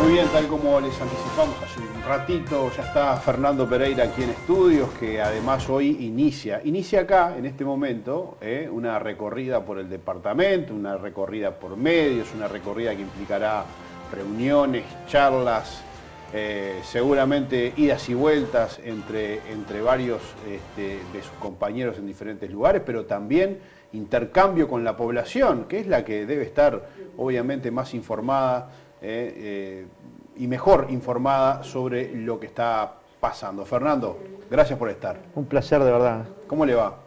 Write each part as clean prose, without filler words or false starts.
Muy bien, tal como les anticipamos hace un ratito, ya está Fernando Pereira aquí en estudios, que además hoy inicia acá, en este momento, una recorrida por el departamento, una recorrida por medios, una recorrida que implicará reuniones, charlas, seguramente idas y vueltas entre varios de sus compañeros en diferentes lugares, pero también intercambio con la población, que es la que debe estar obviamente más informada y mejor informada sobre lo que está pasando. Fernando, gracias por estar. Un placer, de verdad. ¿Cómo le va?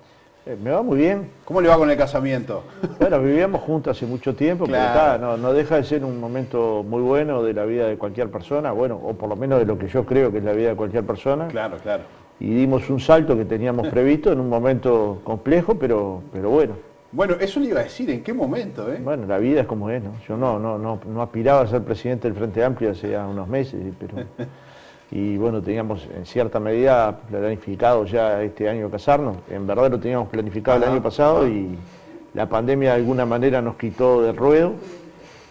Me va muy bien. ¿Cómo le va con el casamiento? Bueno, vivíamos juntos hace mucho tiempo, Claro. pero no deja de ser un momento muy bueno de la vida de cualquier persona, bueno, o por lo menos de lo que yo creo que es la vida de cualquier persona. Claro, claro. Y dimos un salto que teníamos previsto en un momento complejo, pero bueno. Bueno, eso le iba a decir, ¿en qué momento? Bueno, la vida es como es, ¿no? Yo no aspiraba a ser presidente del Frente Amplio hace ya unos meses, pero... Y bueno, teníamos en cierta medida planificado ya este año casarnos. En verdad lo teníamos planificado el año pasado y la pandemia de alguna manera nos quitó del ruedo.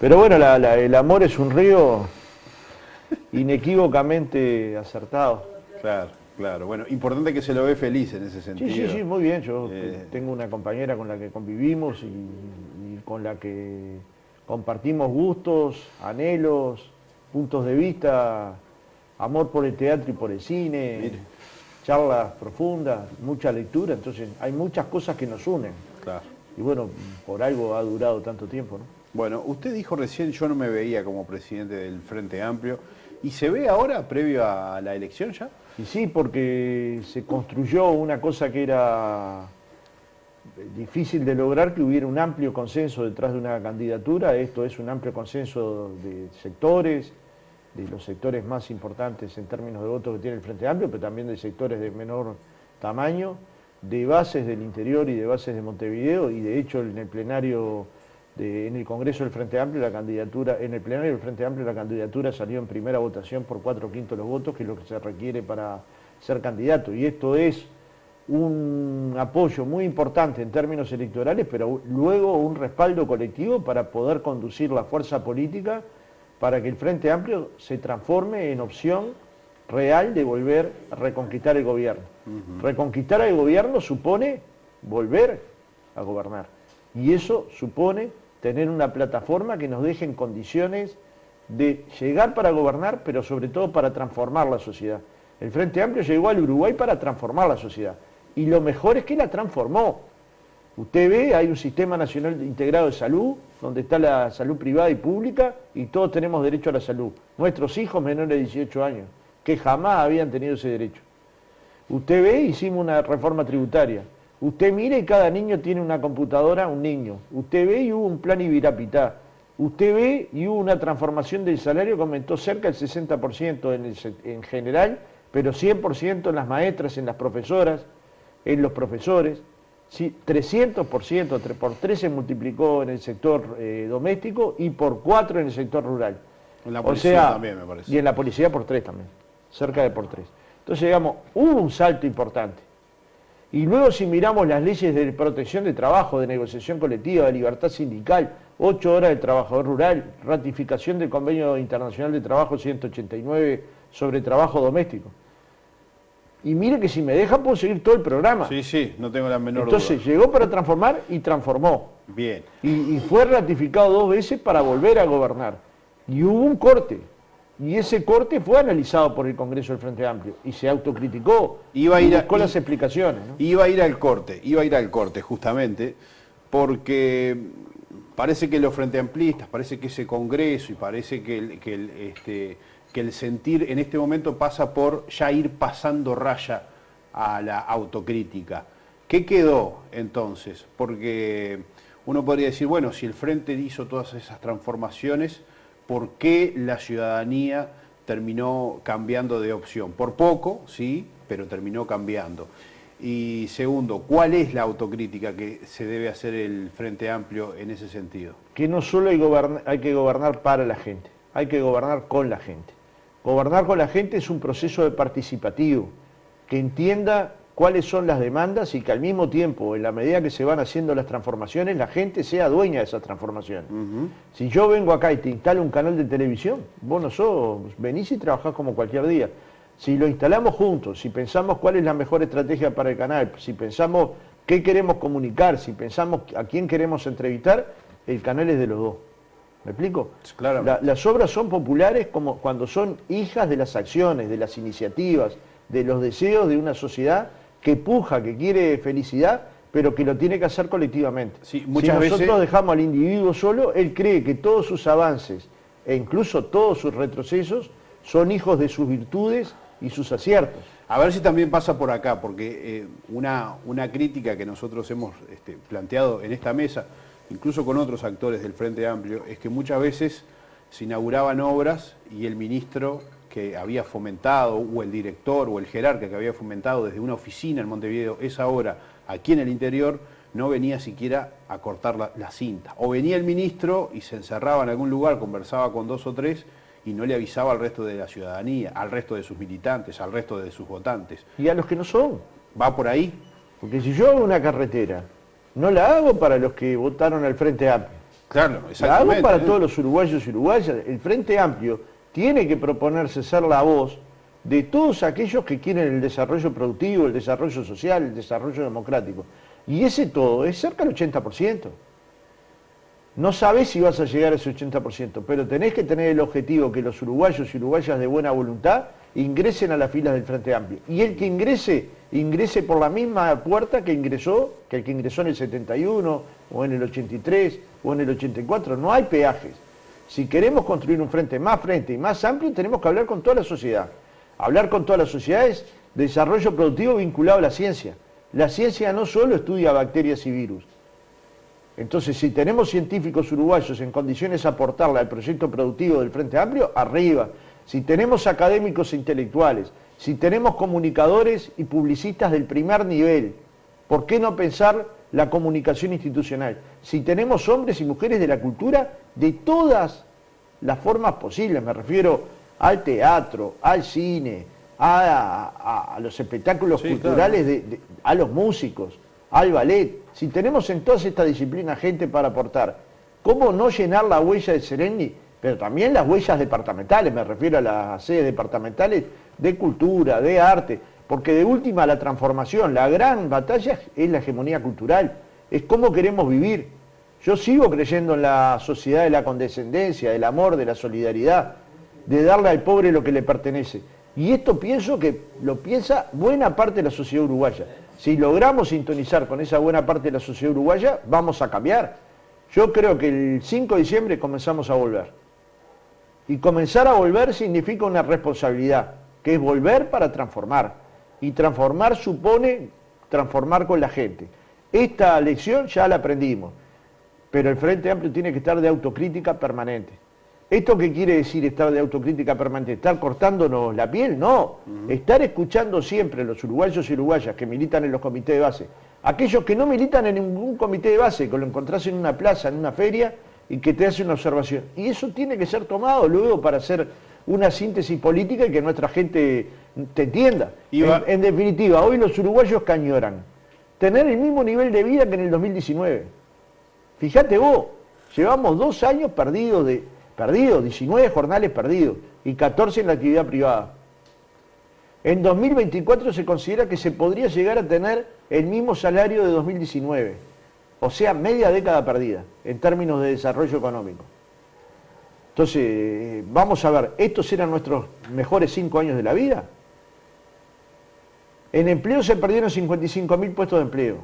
Pero bueno, el amor es un río inequívocamente acertado. Claro, claro. Bueno, importante que se lo ve feliz en ese sentido. Sí, muy bien. Yo tengo una compañera con la que convivimos y con la que compartimos gustos, anhelos, puntos de vista, amor por el teatro y por el cine, Mire, charlas profundas, mucha lectura, entonces hay muchas cosas que nos unen. claro. Y bueno, por algo ha durado tanto tiempo, ¿no? Bueno, usted dijo recién, yo no me veía como presidente del Frente Amplio, ¿y se ve ahora, previo a la elección ya? Y sí, porque se construyó una cosa que era difícil de lograr, que hubiera un amplio consenso detrás de una candidatura. Esto es un amplio consenso de sectores, de los sectores más importantes en términos de votos que tiene el Frente Amplio, pero también de sectores de menor tamaño, de bases del interior y de bases de Montevideo, y de hecho en el plenario, en el Congreso del Frente Amplio, en el plenario del Frente Amplio la candidatura salió en primera votación por 4/5 de los votos, que es lo que se requiere para ser candidato, y esto es un apoyo muy importante en términos electorales, pero luego un respaldo colectivo para poder conducir la fuerza política para que el Frente Amplio se transforme en opción real de volver a reconquistar el gobierno. Reconquistar el gobierno supone volver a gobernar. Y eso supone tener una plataforma que nos deje en condiciones de llegar para gobernar, pero sobre todo para transformar la sociedad. El Frente Amplio llegó al Uruguay para transformar la sociedad. Y lo mejor es que la transformó. Usted ve, hay un sistema nacional integrado de salud, donde está la salud privada y pública, y todos tenemos derecho a la salud. Nuestros hijos menores de 18 años, que jamás habían tenido ese derecho. Usted ve, hicimos una reforma tributaria. Usted mire y cada niño tiene una computadora, un niño. Usted ve y hubo un plan Ibirapitá. Usted ve y hubo una transformación del salario que aumentó cerca del 60% en general, pero 100% en las maestras, en las profesoras, en los profesores. Sí, 300%, por 3 se multiplicó en el sector doméstico y por 4 en el sector rural. En la policía también, me parece. Y en la policía por 3 también, cerca de por 3. Entonces, digamos, hubo un salto importante. Y luego si miramos las leyes de protección de trabajo, de negociación colectiva, de libertad sindical, 8 horas del trabajador rural, ratificación del Convenio Internacional de Trabajo 189 sobre trabajo doméstico. Y mire que si me deja puedo seguir todo el programa. Sí, no tengo la menor duda. Entonces llegó para transformar y transformó. Bien. Y fue ratificado 2 veces para volver a gobernar. Y hubo un corte. Y ese corte fue analizado por el Congreso del Frente Amplio. Y se autocriticó. Buscó las explicaciones, ¿no? Iba a ir al corte justamente, porque parece que los Frente Amplistas, parece que ese Congreso y parece que el sentir en este momento pasa por ya ir pasando raya a la autocrítica. ¿Qué quedó entonces? Porque uno podría decir, bueno, si el Frente hizo todas esas transformaciones, ¿por qué la ciudadanía terminó cambiando de opción? Por poco, sí, pero terminó cambiando. Y segundo, ¿cuál es la autocrítica que se debe hacer el Frente Amplio en ese sentido? Que no solo hay que gobernar para la gente, hay que gobernar con la gente. Gobernar con la gente es un proceso participativo, que entienda cuáles son las demandas y que al mismo tiempo, en la medida que se van haciendo las transformaciones, la gente sea dueña de esas transformaciones. Si yo vengo acá y te instalo un canal de televisión, vos no sos, venís y trabajás como cualquier día. Si lo instalamos juntos, si pensamos cuál es la mejor estrategia para el canal, si pensamos qué queremos comunicar, si pensamos a quién queremos entrevistar, el canal es de los dos. ¿Me explico? Claro. Las obras son populares como cuando son hijas de las acciones, de las iniciativas, de los deseos de una sociedad que puja, que quiere felicidad, pero que lo tiene que hacer colectivamente. Sí, si nosotros dejamos al individuo solo, él cree que todos sus avances e incluso todos sus retrocesos son hijos de sus virtudes y sus aciertos. A ver si también pasa por acá, porque una crítica que nosotros hemos planteado en esta mesa, incluso con otros actores del Frente Amplio, es que muchas veces se inauguraban obras y el ministro que había fomentado, o el director, o el jerarca que había fomentado desde una oficina en Montevideo esa obra aquí en el interior, no venía siquiera a cortar la cinta. O venía el ministro y se encerraba en algún lugar, conversaba con 2 o 3 y no le avisaba al resto de la ciudadanía, al resto de sus militantes, al resto de sus votantes. Y a los que no son. ¿Va por ahí? Porque si yo hago una carretera, no la hago para los que votaron al Frente Amplio. Claro, exactamente. La hago para todos los uruguayos y uruguayas. El Frente Amplio tiene que proponerse ser la voz de todos aquellos que quieren el desarrollo productivo, el desarrollo social, el desarrollo democrático. Y ese todo es cerca del 80%. No sabés si vas a llegar a ese 80%, pero tenés que tener el objetivo que los uruguayos y uruguayas de buena voluntad ingresen a las filas del Frente Amplio. Y el que ingrese por la misma puerta que el que ingresó en el 71, o en el 83, o en el 84. No hay peajes. Si queremos construir un frente y más amplio, tenemos que hablar con toda la sociedad. Hablar con toda la sociedad es desarrollo productivo vinculado a la ciencia. La ciencia no solo estudia bacterias y virus. Entonces, si tenemos científicos uruguayos en condiciones de aportarle al proyecto productivo del Frente Amplio, arriba. Si tenemos académicos e intelectuales, si tenemos comunicadores y publicistas del primer nivel, ¿por qué no pensar la comunicación institucional? Si tenemos hombres y mujeres de la cultura de todas las formas posibles, me refiero al teatro, al cine, a los espectáculos culturales, claro, a los músicos, al ballet. Si tenemos en todas estas disciplinas gente para aportar, ¿cómo no llenar la huella de Sereni? Pero también las huellas departamentales, me refiero a las sedes departamentales de cultura, de arte, porque de última la transformación, la gran batalla es la hegemonía cultural, es cómo queremos vivir. Yo sigo creyendo en la sociedad de la condescendencia, del amor, de la solidaridad, de darle al pobre lo que le pertenece. Y esto pienso que lo piensa buena parte de la sociedad uruguaya. Si logramos sintonizar con esa buena parte de la sociedad uruguaya, vamos a cambiar. Yo creo que el 5 de diciembre comenzamos a volver. Y comenzar a volver significa una responsabilidad, que es volver para transformar. Y transformar supone transformar con la gente. Esta lección ya la aprendimos, pero el Frente Amplio tiene que estar de autocrítica permanente. ¿Esto qué quiere decir estar de autocrítica permanente? ¿Estar cortándonos la piel? No. Estar escuchando siempre a los uruguayos y uruguayas que militan en los comités de base. Aquellos que no militan en ningún comité de base, que lo encontrás en una plaza, en una feria, y que te hace una observación. Y eso tiene que ser tomado luego para hacer una síntesis política y que nuestra gente te entienda. En definitiva, hoy los uruguayos que añoran tener el mismo nivel de vida que en el 2019. Fíjate vos, llevamos 2 años perdidos, 19 jornales perdidos y 14 en la actividad privada. En 2024 se considera que se podría llegar a tener el mismo salario de 2019, o sea, media década perdida en términos de desarrollo económico. Entonces, vamos a ver, ¿estos eran nuestros mejores 5 años de la vida? En empleo se perdieron 55.000 puestos de empleo,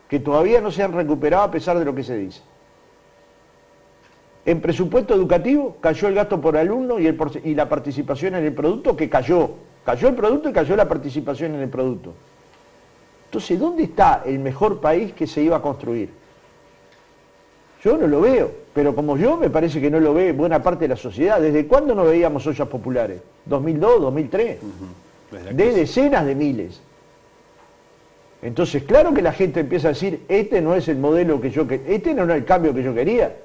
que todavía no se han recuperado a pesar de lo que se dice. En presupuesto educativo cayó el gasto por alumno y la participación en el producto, que cayó. Cayó el producto y cayó la participación en el producto. Entonces, ¿dónde está el mejor país que se iba a construir? Yo no lo veo, pero como yo, me parece que no lo ve buena parte de la sociedad. ¿Desde cuándo no veíamos ollas populares? ¿2002, 2003? De decenas de miles. Entonces, claro que la gente empieza a decir, este no es el modelo que yo quería, este no era el cambio que yo quería.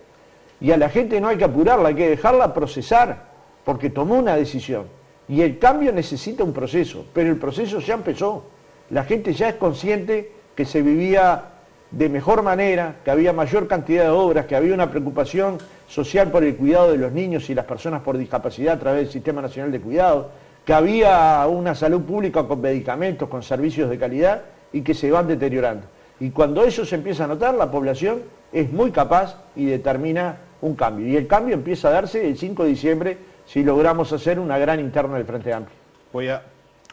Y a la gente no hay que apurarla, hay que dejarla procesar, porque tomó una decisión. Y el cambio necesita un proceso, pero el proceso ya empezó. La gente ya es consciente que se vivía de mejor manera, que había mayor cantidad de obras, que había una preocupación social por el cuidado de los niños y las personas por discapacidad a través del Sistema Nacional de Cuidado, que había una salud pública con medicamentos, con servicios de calidad y que se van deteriorando. Y cuando eso se empieza a notar, la población es muy capaz y determina un cambio. Y el cambio empieza a darse el 5 de diciembre si logramos hacer una gran interna del Frente Amplio.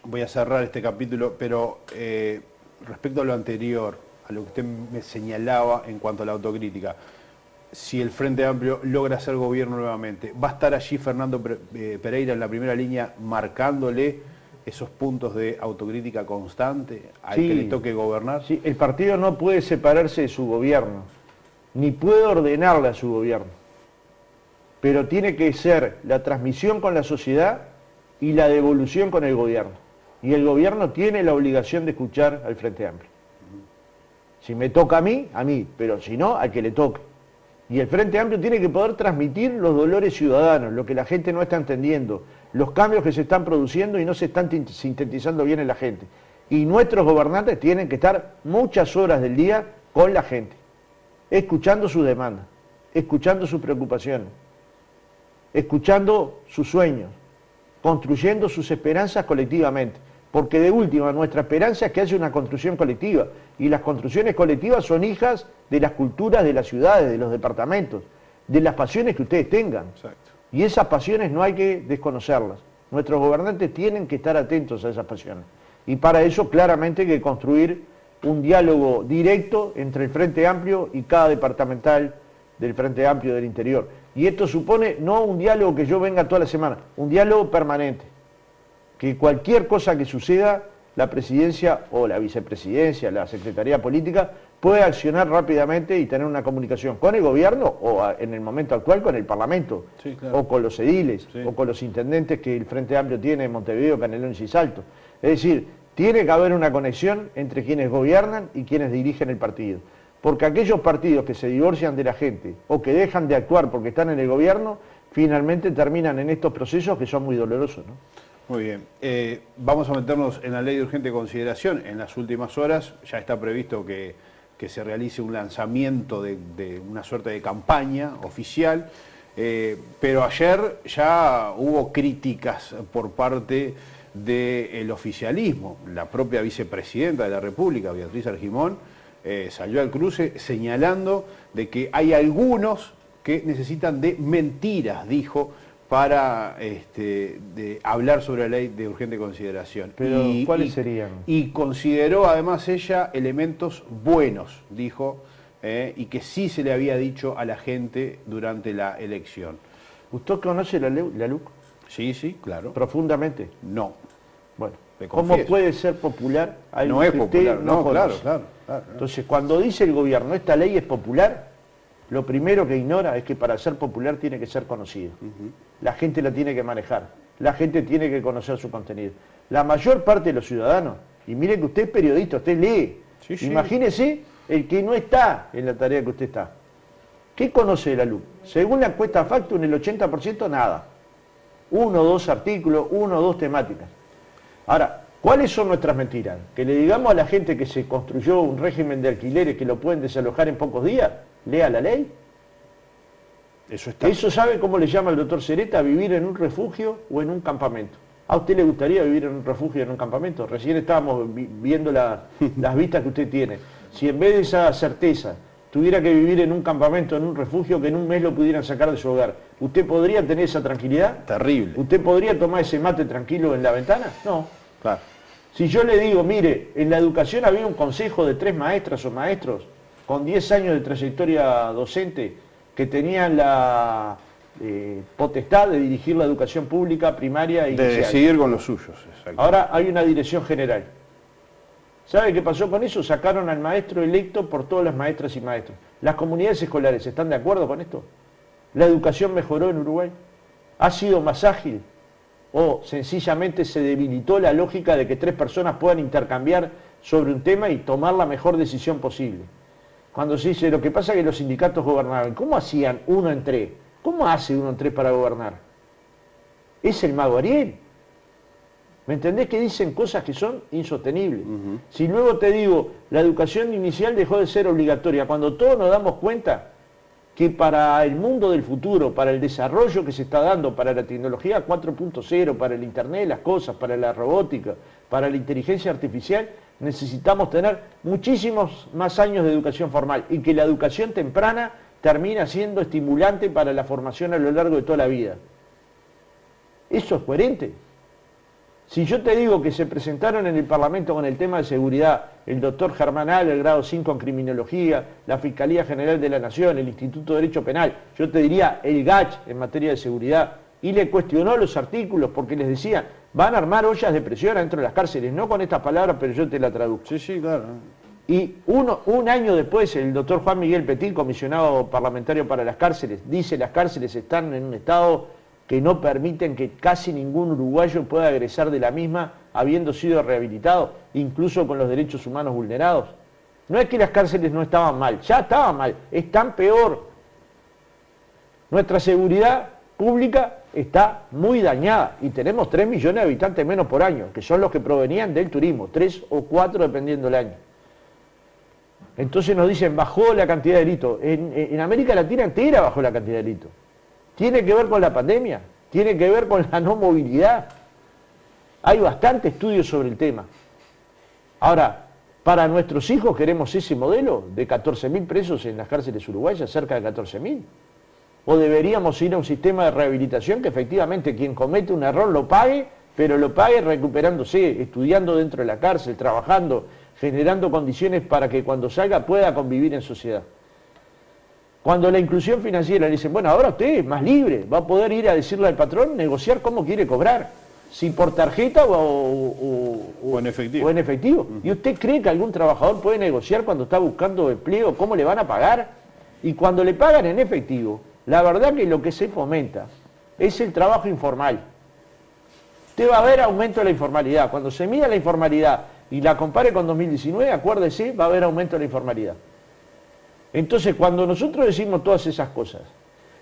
Voy a cerrar este capítulo, pero respecto a lo anterior, a lo que usted me señalaba en cuanto a la autocrítica, si el Frente Amplio logra ser gobierno nuevamente, ¿va a estar allí Fernando Pereira en la primera línea marcándole esos puntos de autocrítica constante al que le toque gobernar? Sí, el partido no puede separarse de su gobierno, ni puede ordenarle a su gobierno, pero tiene que ser la transmisión con la sociedad y la devolución con el gobierno. Y el gobierno tiene la obligación de escuchar al Frente Amplio. Si me toca a mí, pero si no, al que le toque. Y el Frente Amplio tiene que poder transmitir los dolores ciudadanos, lo que la gente no está entendiendo, los cambios que se están produciendo y no se están sintetizando bien en la gente. Y nuestros gobernantes tienen que estar muchas horas del día con la gente, escuchando sus demandas, escuchando sus preocupaciones, escuchando sus sueños, construyendo sus esperanzas colectivamente. Porque de última, nuestra esperanza es que haya una construcción colectiva. Y las construcciones colectivas son hijas de las culturas de las ciudades, de los departamentos, de las pasiones que ustedes tengan. Exacto. Y esas pasiones no hay que desconocerlas. Nuestros gobernantes tienen que estar atentos a esas pasiones. Y para eso claramente hay que construir un diálogo directo entre el Frente Amplio y cada departamental del Frente Amplio del interior. Y esto supone no un diálogo que yo venga toda la semana, un diálogo permanente. Que cualquier cosa que suceda, la presidencia o la vicepresidencia, la secretaría política, puede accionar rápidamente y tener una comunicación con el gobierno o en el momento actual con el Parlamento, sí, claro, o con los ediles, sí, o con los intendentes que el Frente Amplio tiene en Montevideo, Canelones y Salto. Es decir, tiene que haber una conexión entre quienes gobiernan y quienes dirigen el partido. Porque aquellos partidos que se divorcian de la gente o que dejan de actuar porque están en el gobierno, finalmente terminan en estos procesos que son muy dolorosos, ¿no? Muy bien. Vamos a meternos en la ley de urgente consideración. En las últimas horas ya está previsto que se realice un lanzamiento de una suerte de campaña oficial, pero ayer ya hubo críticas por parte del oficialismo. La propia vicepresidenta de la República, Beatriz Argimón, salió al cruce señalando de que hay algunos que necesitan de mentiras, dijo, para de hablar sobre la ley de urgente consideración. Pero, ¿cuáles serían? Y consideró además ella elementos buenos, dijo, y que sí se le había dicho a la gente durante la elección. ¿Usted conoce la LUC? Sí, sí, claro. ¿Profundamente? No. Bueno, Le ¿cómo confieso. puede ser popular algo No es que popular, usted no, claro, conoce? claro. Entonces, cuando dice el gobierno, esta ley es popular, lo primero que ignora es que para ser popular tiene que ser conocido. La gente la tiene que manejar, la gente tiene que conocer su contenido. La mayor parte de los ciudadanos, y mire que usted es periodista, usted lee, Sí, sí. Imagínese el que no está en la tarea que usted está. ¿Qué conoce de la LUC? Según la encuesta Factum, el 80% nada. 1 o 2 artículos, 1 o 2 temáticas. Ahora, ¿cuáles son nuestras mentiras? Que le digamos a la gente que se construyó un régimen de alquileres que lo pueden desalojar en pocos días. Lea la ley. Eso está. ¿Eso sabe cómo le llama el doctor Sereta? Vivir en un refugio o en un campamento. ¿A usted le gustaría vivir en un refugio o en un campamento? Recién estábamos viendo las vistas que usted tiene. Si en vez de esa certeza tuviera que vivir en un campamento, en un refugio, que en un mes lo pudieran sacar de su hogar, ¿usted podría tener esa tranquilidad? Terrible. ¿Usted podría tomar ese mate tranquilo en la ventana? No. Claro. Si yo le digo, mire, en la educación había un consejo de 3 maestras o maestros con 10 años de trayectoria docente que tenían la potestad de dirigir la educación pública, primaria e inicial. De decidir con los suyos, exacto. Ahora hay una dirección general. ¿Sabe qué pasó con eso? Sacaron al maestro electo por todas las maestras y maestros. ¿Las comunidades escolares están de acuerdo con esto? ¿La educación mejoró en Uruguay? ¿Ha sido más ágil? ¿O sencillamente se debilitó la lógica de que 3 personas puedan intercambiar sobre un tema y tomar la mejor decisión posible? Cuando se dice, lo que pasa es que los sindicatos gobernaban, ¿cómo hacían 1 en 3? ¿Cómo hace 1 en 3 para gobernar? Es el mago Ariel. ¿Me entendés que dicen cosas que son insostenibles? Si luego te digo, la educación inicial dejó de ser obligatoria, cuando todos nos damos cuenta que para el mundo del futuro, para el desarrollo que se está dando, para la tecnología 4.0, para el Internet de las cosas, para la robótica, para la inteligencia artificial, necesitamos tener muchísimos más años de educación formal y que la educación temprana termina siendo estimulante para la formación a lo largo de toda la vida. ¿Eso es coherente? Si yo te digo que se presentaron en el Parlamento con el tema de seguridad el doctor Germán Al, el grado 5 en criminología, la Fiscalía General de la Nación, el Instituto de Derecho Penal, yo te diría el GACH en materia de seguridad, y le cuestionó los artículos porque les decían, van a armar ollas de presión adentro de las cárceles, no con estas palabras, pero yo te la traduzco. Sí, sí, claro. Y un año después, el doctor Juan Miguel Petit, comisionado parlamentario para las cárceles, dice las cárceles están en un estado que no permiten que casi ningún uruguayo pueda egresar de la misma habiendo sido rehabilitado, incluso con los derechos humanos vulnerados. No es que las cárceles no estaban mal, ya estaban mal, están peor. Nuestra seguridad pública está muy dañada y tenemos 3 millones de habitantes menos por año, que son los que provenían del turismo, 3 o 4 dependiendo del año. Entonces nos dicen, bajó la cantidad de delitos. En América Latina entera bajó la cantidad de delitos. Tiene que ver con la pandemia, tiene que ver con la no movilidad. Hay bastante estudio sobre el tema. Ahora, para nuestros hijos queremos ese modelo de 14.000 presos en las cárceles uruguayas, cerca de 14.000. O deberíamos ir a un sistema de rehabilitación que efectivamente quien comete un error lo pague, pero lo pague recuperándose, estudiando dentro de la cárcel, trabajando, generando condiciones para que cuando salga pueda convivir en sociedad. Cuando la inclusión financiera le dicen, bueno, ahora usted es más libre, va a poder ir a decirle al patrón, negociar cómo quiere cobrar, si por tarjeta o en efectivo. O en efectivo. ¿Y usted cree que algún trabajador puede negociar cuando está buscando empleo, cómo le van a pagar? Y cuando le pagan en efectivo, la verdad que lo que se fomenta es el trabajo informal. Usted va a ver aumento de la informalidad. Cuando se mida la informalidad y la compare con 2019, acuérdese, va a haber aumento de la informalidad. Entonces, cuando nosotros decimos todas esas cosas,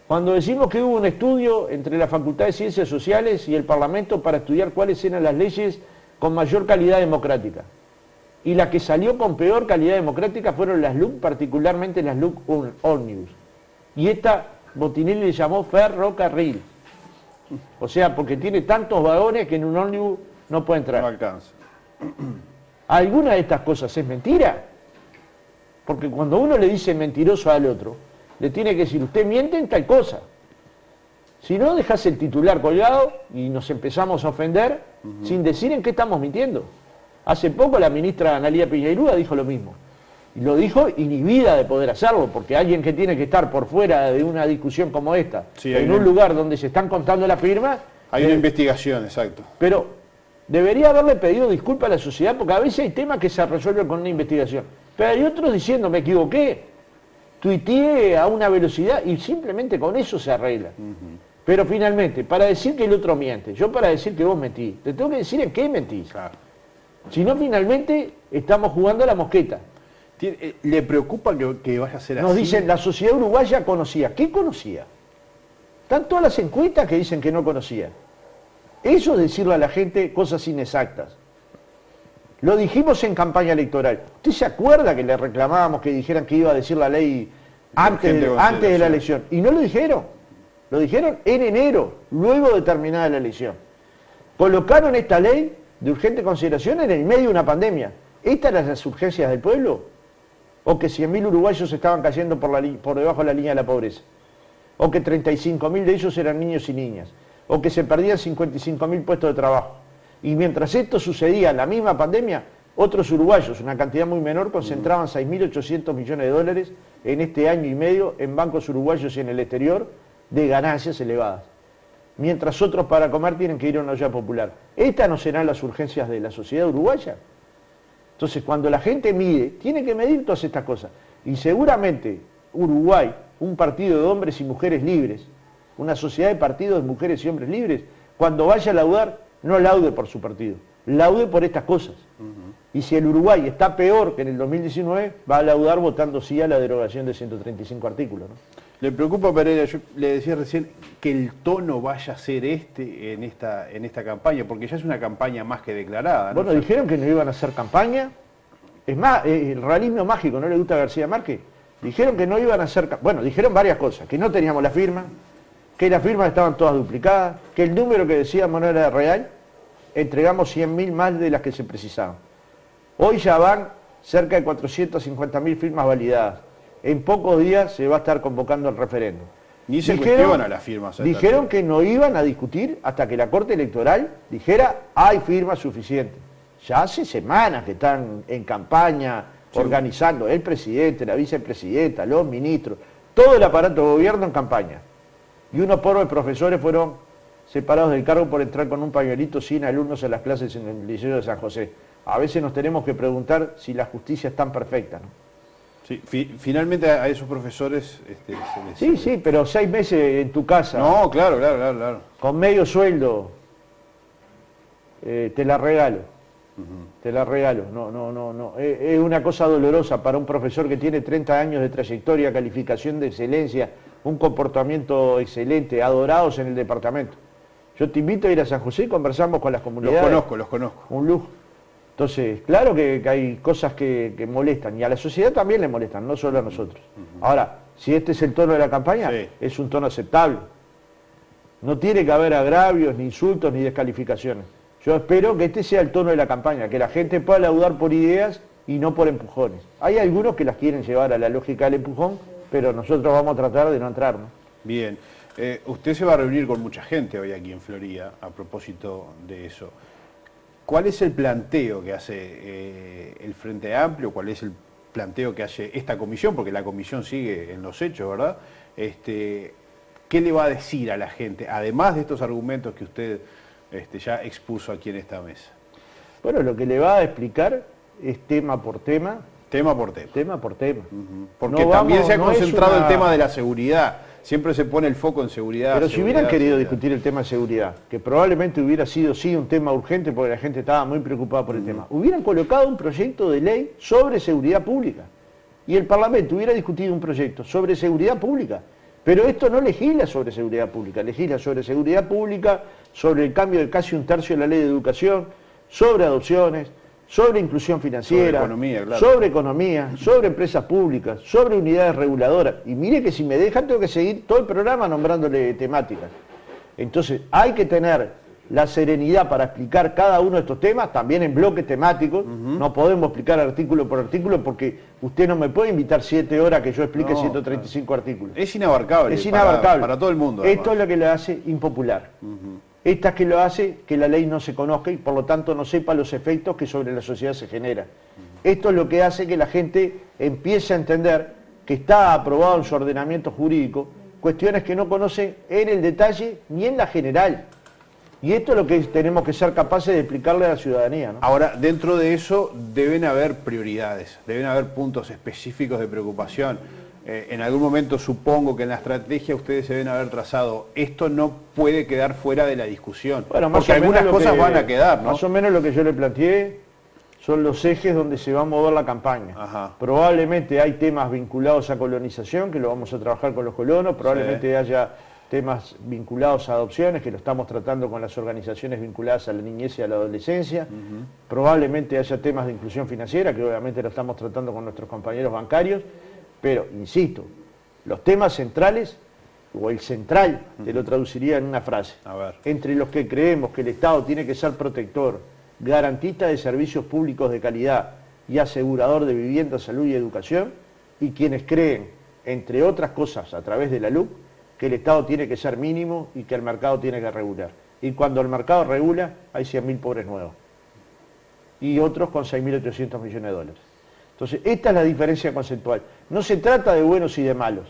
cuando decimos que hubo un estudio entre la Facultad de Ciencias Sociales y el Parlamento para estudiar cuáles eran las leyes con mayor calidad democrática, y la que salió con peor calidad democrática fueron las LUC, particularmente las LUC ómnibus. Y esta Botinelli le llamó ferrocarril. O sea, porque tiene tantos vagones que en un ómnibus no puede entrar. No alcanza. ¿Alguna de estas cosas es mentira? Porque cuando uno le dice mentiroso al otro, le tiene que decir, usted miente en tal cosa. Si no, dejas el titular colgado y nos empezamos a ofender sin decir en qué estamos mintiendo. Hace poco la ministra Analía Piñeirúa dijo lo mismo. Y lo dijo inhibida de poder hacerlo, porque alguien que tiene que estar por fuera de una discusión como esta, sí, en un lugar donde se están contando las firmas... Hay una investigación, exacto. Pero debería haberle pedido disculpas a la sociedad, porque a veces hay temas que se resuelven con una investigación. Pero hay otros diciendo, me equivoqué, tuiteé a una velocidad y simplemente con eso se arregla. Pero finalmente, para decir que el otro miente, yo para decir que vos mentís, te tengo que decir en qué mentís. Claro. Si no, finalmente estamos jugando a la mosqueta. ¿Le preocupa que vaya a ser así? Nos dicen, la sociedad uruguaya conocía. ¿Qué conocía? Están todas las encuestas que dicen que no conocía. Eso es decirle a la gente cosas inexactas. Lo dijimos en campaña electoral. ¿Usted se acuerda que le reclamábamos que dijeran que iba a decir la ley antes de la elección? Y no lo dijeron. Lo dijeron en enero, luego de terminada la elección. Colocaron esta ley de urgente consideración en el medio de una pandemia. ¿Estas eran las urgencias del pueblo? ¿O que 100.000 uruguayos estaban cayendo por debajo de la línea de la pobreza? ¿O que 35.000 de ellos eran niños y niñas? ¿O que se perdían 55.000 puestos de trabajo? Y mientras esto sucedía en la misma pandemia, otros uruguayos, una cantidad muy menor, concentraban 6.800 millones de dólares en este año y medio en bancos uruguayos y en el exterior de ganancias elevadas. Mientras otros para comer tienen que ir a una olla popular. ¿Estas no serán las urgencias de la sociedad uruguaya? Entonces, cuando la gente mide, tiene que medir todas estas cosas. Y seguramente Uruguay, un partido de hombres y mujeres libres, una sociedad de partidos de mujeres y hombres libres, cuando vaya a laudar, no laude por su partido, laude por estas cosas. Y si el Uruguay está peor que en el 2019, va a laudar votando sí a la derogación de 135 artículos, ¿no? ¿Le preocupa, Pereira? Yo le decía recién que el tono vaya a ser en esta campaña, porque ya es una campaña más que declarada, ¿no? Bueno, dijeron que no iban a hacer campaña. Es más, el realismo mágico, ¿no le gusta a García Márquez? Dijeron que no iban a hacer... Bueno, dijeron varias cosas, que no teníamos la firma, que las firmas estaban todas duplicadas, que el número que decíamos no era real, entregamos 100.000 más de las que se precisaban. Hoy ya van cerca de 450.000 firmas validadas. En pocos días se va a estar convocando el referéndum. Ni se cuestiona las firmas. Dijeron que no iban a discutir hasta que la Corte Electoral dijera hay firmas suficientes. Ya hace semanas que están en campaña, sí, organizando el presidente, la vicepresidenta, los ministros, todo el aparato de gobierno en campaña. Y unos porros de profesores fueron separados del cargo por entrar con un pañuelito sin alumnos en las clases en el Liceo de San José. A veces nos tenemos que preguntar si la justicia es tan perfecta, ¿no? Sí, finalmente a esos profesores se les... Sí, pero 6 meses en tu casa. No, claro. Con medio sueldo, te la regalo. Te la regalo. No. Es una cosa dolorosa para un profesor que tiene 30 años de trayectoria, calificación de excelencia, un comportamiento excelente, adorados en el departamento. Yo te invito a ir a San José y conversamos con las comunidades. Los conozco. Un lujo. Entonces, claro que hay cosas que molestan, y a la sociedad también le molestan, no solo a nosotros. Ahora, si este es el tono de la campaña, sí, es un tono aceptable. No tiene que haber agravios, ni insultos, ni descalificaciones. Yo espero que este sea el tono de la campaña, que la gente pueda laudar por ideas y no por empujones. Hay algunos que las quieren llevar a la lógica del empujón, pero nosotros vamos a tratar de no entrar, ¿no? Bien. Usted se va a reunir con mucha gente hoy aquí en Florida, a propósito de eso. ¿Cuál es el planteo que hace el Frente Amplio? ¿Cuál es el planteo que hace esta comisión? Porque la comisión sigue en los hechos, ¿verdad? ¿Qué le va a decir a la gente, además de estos argumentos que usted ya expuso aquí en esta mesa? Bueno, lo que le va a explicar es tema por tema. Tema por tema. Tema por tema. Porque no también se ha concentrado el tema de la seguridad. Siempre se pone el foco en seguridad. Pero si hubieran querido discutir el tema de seguridad, que probablemente hubiera sido sí un tema urgente porque la gente estaba muy preocupada por el tema, hubieran colocado un proyecto de ley sobre seguridad pública. Y el Parlamento hubiera discutido un proyecto sobre seguridad pública. Pero esto no legisla sobre seguridad pública, legisla sobre seguridad pública, sobre el cambio de casi 1/3 de la ley de educación, sobre adopciones, sobre inclusión financiera, sobre economía, sobre empresas públicas, sobre unidades reguladoras. Y mire que si me dejan tengo que seguir todo el programa nombrándole temáticas. Entonces hay que tener la serenidad para explicar cada uno de estos temas, también en bloques temáticos. No podemos explicar artículo por artículo porque usted no me puede invitar 7 horas que yo explique 135 artículos. Es inabarcable. Es inabarcable. Para todo el mundo. Esto es lo que le hace impopular. Esta es que lo hace que la ley no se conozca y por lo tanto no sepa los efectos que sobre la sociedad se genera. Esto es lo que hace que la gente empiece a entender que está aprobado en su ordenamiento jurídico cuestiones que no conocen en el detalle ni en la general. Y esto es lo que tenemos que ser capaces de explicarle a la ciudadanía, ¿no? Ahora, dentro de eso deben haber prioridades, deben haber puntos específicos de preocupación. En algún momento supongo que en la estrategia ustedes se deben haber trazado, esto no puede quedar fuera de la discusión, bueno, porque algunas cosas van a quedar, ¿no? Más o menos lo que yo le planteé son los ejes donde se va a mover la campaña. Ajá. Probablemente hay temas vinculados a colonización, que lo vamos a trabajar con los colonos, probablemente haya temas vinculados a adopciones, que lo estamos tratando con las organizaciones vinculadas a la niñez y a la adolescencia, probablemente haya temas de inclusión financiera, que obviamente lo estamos tratando con nuestros compañeros bancarios. Pero, insisto, los temas centrales, o el central, te lo traduciría en una frase. A ver. Entre los que creemos que el Estado tiene que ser protector, garantista de servicios públicos de calidad y asegurador de vivienda, salud y educación, y quienes creen, entre otras cosas, a través de la LUC, que el Estado tiene que ser mínimo y que el mercado tiene que regular. Y cuando el mercado regula, hay 100.000 pobres nuevos. Y otros con 6.800 millones de dólares. Entonces, esta es la diferencia conceptual. No se trata de buenos y de malos.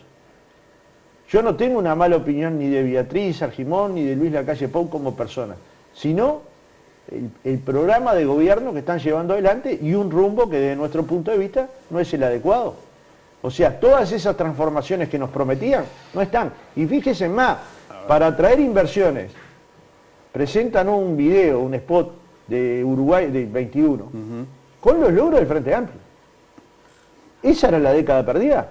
Yo no tengo una mala opinión ni de Beatriz Argimón ni de Luis Lacalle Pou como persona, sino el programa de gobierno que están llevando adelante y un rumbo que desde nuestro punto de vista no es el adecuado. O sea, todas esas transformaciones que nos prometían no están. Y fíjense más, para atraer inversiones, presentan un video, un spot de Uruguay del 21, con los logros del Frente Amplio. ¿Esa era la década perdida?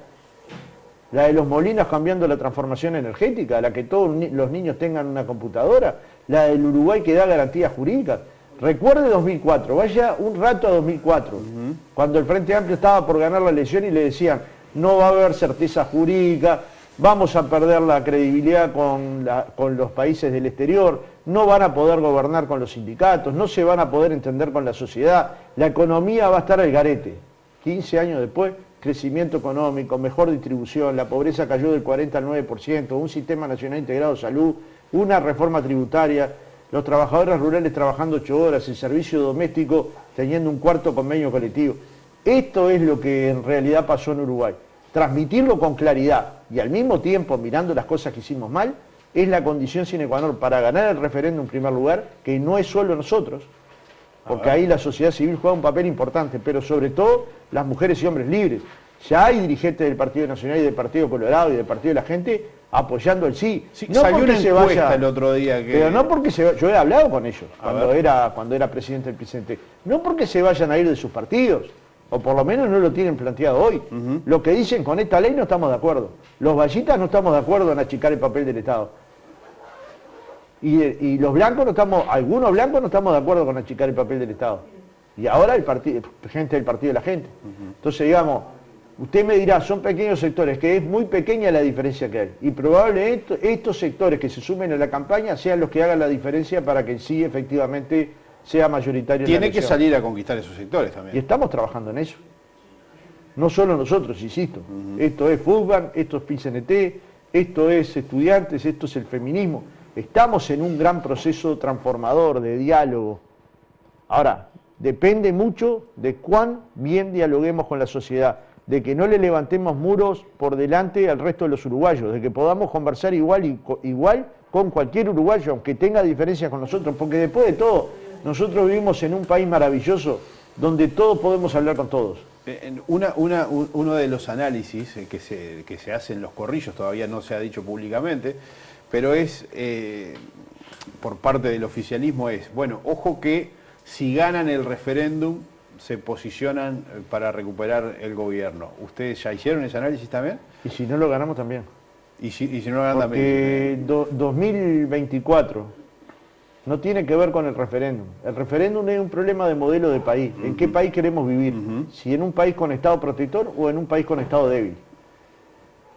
la de los molinos cambiando la transformación energética, la que todos los niños tengan una computadora, la del Uruguay que da garantías jurídicas. Recuerde 2004, vaya un rato a 2004, cuando el Frente Amplio estaba por ganar la elección y le decían, no va a haber certeza jurídica, vamos a perder la credibilidad con los países del exterior, no van a poder gobernar con los sindicatos, no se van a poder entender con la sociedad, la economía va a estar al garete. 15 años después, crecimiento económico, mejor distribución, la pobreza cayó del 40 al 9%, un sistema nacional integrado de salud, una reforma tributaria, los trabajadores rurales trabajando 8 horas, el servicio doméstico teniendo un cuarto convenio colectivo. Esto es lo que en realidad pasó en Uruguay. Transmitirlo con claridad y al mismo tiempo mirando las cosas que hicimos mal es la condición sine qua non para ganar el referéndum en primer lugar, que no es solo nosotros, porque ahí la sociedad civil juega un papel importante, pero sobre todo las mujeres y hombres libres. Ya hay dirigentes del Partido Nacional y del Partido Colorado y del Partido de la Gente apoyando el sí. Sí, no salió porque una se encuesta vaya, el otro día que... pero no porque se vaya, yo he hablado con ellos cuando era presidente del presidente, no porque se vayan a ir de sus partidos, o por lo menos no lo tienen planteado hoy. Lo que dicen con esta ley no estamos de acuerdo. Los vallitas no estamos de acuerdo en achicar el papel del Estado. Y los blancos no estamos, algunos blancos no estamos de acuerdo con achicar el papel del Estado. Y ahora gente del Partido de la Gente. Entonces, digamos, usted me dirá, son pequeños sectores, que es muy pequeña la diferencia que hay. Y probablemente estos sectores que se sumen a la campaña sean los que hagan la diferencia para que sí efectivamente sea mayoritario. Tiene que salir a conquistar esos sectores también. Y estamos trabajando en eso. No solo nosotros, insisto. Esto es fútbol, esto es PCNT, esto es estudiantes, esto es el feminismo. Estamos en un gran proceso transformador de diálogo. Ahora, depende mucho de cuán bien dialoguemos con la sociedad, de que no le levantemos muros por delante al resto de los uruguayos, de que podamos conversar igual con cualquier uruguayo, aunque tenga diferencias con nosotros, porque después de todo, nosotros vivimos en un país maravilloso donde todos podemos hablar con todos. Uno de los análisis que se hacen los corrillos, todavía no se ha dicho públicamente, pero es por parte del oficialismo es, bueno, ojo que si ganan el referéndum se posicionan para recuperar el gobierno. ¿Ustedes ya hicieron ese análisis también? Y si no lo ganamos también. Y si no lo ganan también. Porque 2024 no tiene que ver con el referéndum. El referéndum es un problema de modelo de país. ¿En qué país queremos vivir? Si en un país con Estado protector o en un país con Estado débil.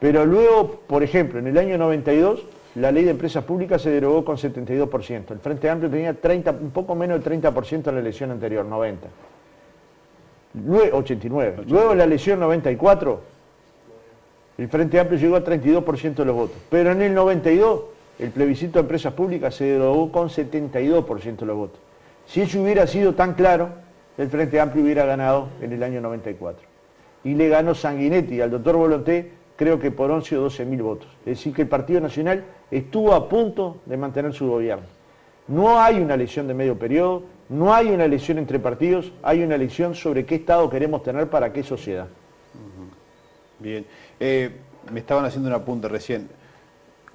Pero luego, por ejemplo, en el año 92, la ley de empresas públicas se derogó con 72%. El Frente Amplio tenía un poco menos del 30% en la elección anterior, 90. Luego, 89. Luego en la elección 94, el Frente Amplio llegó al 32% de los votos. Pero en el 92, el plebiscito de empresas públicas se derogó con 72% de los votos. Si eso hubiera sido tan claro, el Frente Amplio hubiera ganado en el año 94. Y le ganó Sanguinetti al doctor Volonté, creo que por 11 o 12 mil votos. Es decir, que el Partido Nacional estuvo a punto de mantener su gobierno. No hay una elección de medio periodo, no hay una elección entre partidos, hay una elección sobre qué Estado queremos tener para qué sociedad. Bien. Me estaban haciendo un apunte recién.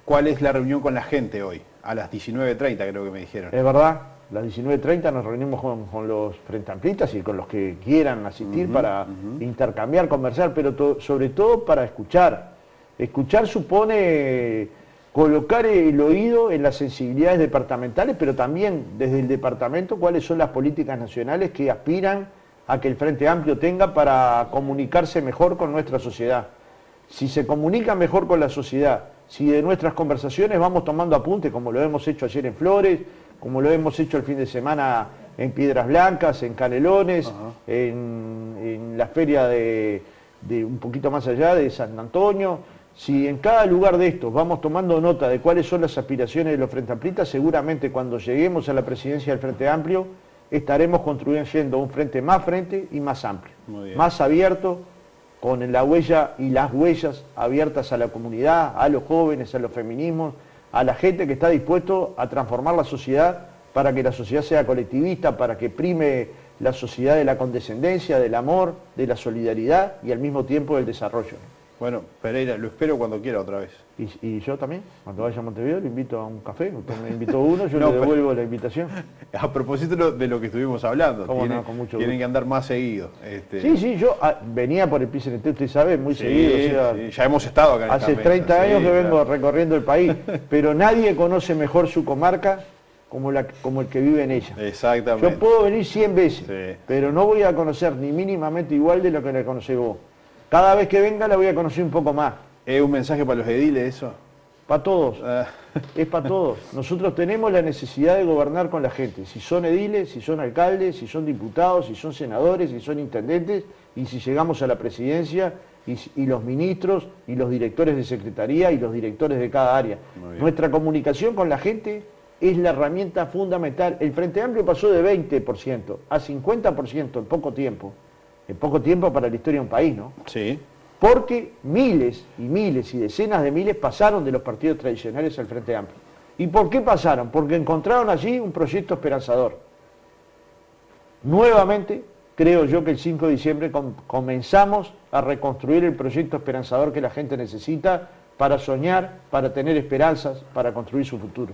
¿Cuál es la reunión con la gente hoy? A las 19:30 creo que me dijeron. Es verdad, a las 19:30 nos reunimos con los frente amplistas y con los que quieran asistir para intercambiar, conversar, pero sobre todo para escuchar. Escuchar supone colocar el oído en las sensibilidades departamentales, pero también desde el departamento cuáles son las políticas nacionales que aspiran a que el Frente Amplio tenga para comunicarse mejor con nuestra sociedad. Si se comunica mejor con la sociedad, si de nuestras conversaciones vamos tomando apuntes, como lo hemos hecho ayer en Flores, como lo hemos hecho el fin de semana en Piedras Blancas, en Canelones, en la feria de un poquito más allá de San Antonio, si en cada lugar de estos vamos tomando nota de cuáles son las aspiraciones de los Frente Amplistas, seguramente cuando lleguemos a la presidencia del Frente Amplio estaremos construyendo un frente y más amplio, más abierto, con la huella y las huellas abiertas a la comunidad, a los jóvenes, a los feminismos, a la gente que está dispuesto a transformar la sociedad para que la sociedad sea colectivista, para que prime la sociedad de la condescendencia, del amor, de la solidaridad y al mismo tiempo del desarrollo. Bueno, Pereira, lo espero cuando quiera otra vez. Y yo también, cuando vaya a Montevideo, le invito a un café. Usted me invitó uno, yo No, le devuelvo la invitación. A propósito de lo que estuvimos hablando, ¿Cómo no? tienen, Con mucho tienen gusto. que andar más seguido. Sí, yo venía por el PCNT, usted sabe, muy Sí, seguido. O sea, sí, ya hemos estado acá en hace esta 30 mesa, años sí, que vengo claro. recorriendo el país, pero nadie conoce mejor su comarca como el que vive en ella. Exactamente. Yo puedo venir 100 veces, Sí. pero no voy a conocer ni mínimamente igual de lo que la conocés vos. Cada vez que venga la voy a conocer un poco más. ¿Es un mensaje para los ediles eso? Para todos, Ah, es para todos. Nosotros tenemos la necesidad de gobernar con la gente. Si son ediles, si son alcaldes, si son diputados, si son senadores, si son intendentes, y si llegamos a la presidencia, y los ministros, y los directores de secretaría, y los directores de cada área. Muy bien. Nuestra comunicación con la gente es la herramienta fundamental. El Frente Amplio pasó de 20% a 50% en poco tiempo. En poco tiempo para la historia de un país, ¿no? sí. Porque miles y miles y decenas de miles pasaron de los partidos tradicionales al Frente Amplio. ¿Y por qué pasaron? Porque encontraron allí un proyecto esperanzador. Nuevamente, creo yo que el 5 de diciembre comenzamos a reconstruir el proyecto esperanzador que la gente necesita para soñar, para tener esperanzas, para construir su futuro.